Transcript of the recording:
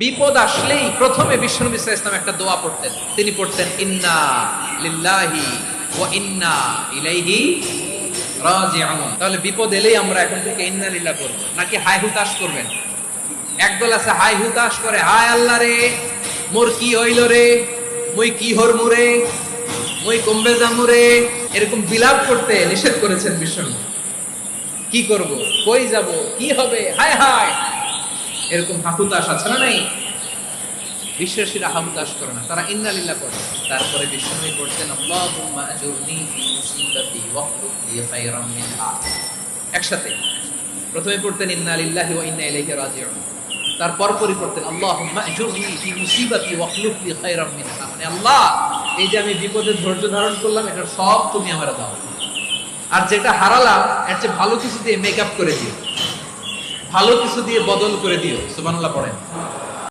বিপদ আসলেই প্রথমে বিশ্বনবী সাল্লাল্লাহু আলাইহি ওয়াসাল্লাম একটা দোয়া পড়তেন। তিনি পড়তেন ইন্না লিল্লাহি ওয়া ইন্না ইলাইহি রাজিউন। তাহলে বিপদ এলেই আমরা এখন থেকে ইন্না লিল্লাহ করব, নাকি হাই হুতাশ করবেন? একদল আছে হাই হুতাশ করে, হায় আল্লাহ রে মোর কি হইল রে, মুই কি হরমু রে, মুই কমবে যামু রে, এরকম বিলাপ করতে নিষেধ করেছেন বিশ্বনবী। কি করব, কই যাব, কি হবে, হায় হায়, এরকম হাহুতাশ আছে না নাই? বিশ্বাসীরা হাহুতাশ করে না, তারা ইন্না লিল্লাহ পড়ে। তারপরে বিশ্বনবী পড়তেন আল্লাহুম্মা আজুরনি ফি মুসিবাতি ওয়াখলুক লি খায়রাম মিনহা। একসাথে প্রথমে পড়তেন ইন্না লিল্লাহি ওয়া ইন্না ইলাইহি রাজিউন, তারপর পরে পড়তেন আল্লাহুম্মা আজুরনি ফি মুসিবাতি ওয়াখলুক লি খায়রাম মিনহা। মানে আল্লাহ, এই যে আমি বিপদে ধৈর্য ধারণ করলাম, এটার সব তুমি আমারে দাও, আর যেটা হারালাম এর চেয়ে ভালো কিছু দিয়ে মেকআপ করে দিও, ভালো কিছু দিয়ে বদল করে দিও। সুবহানাল্লাহ পড়েন।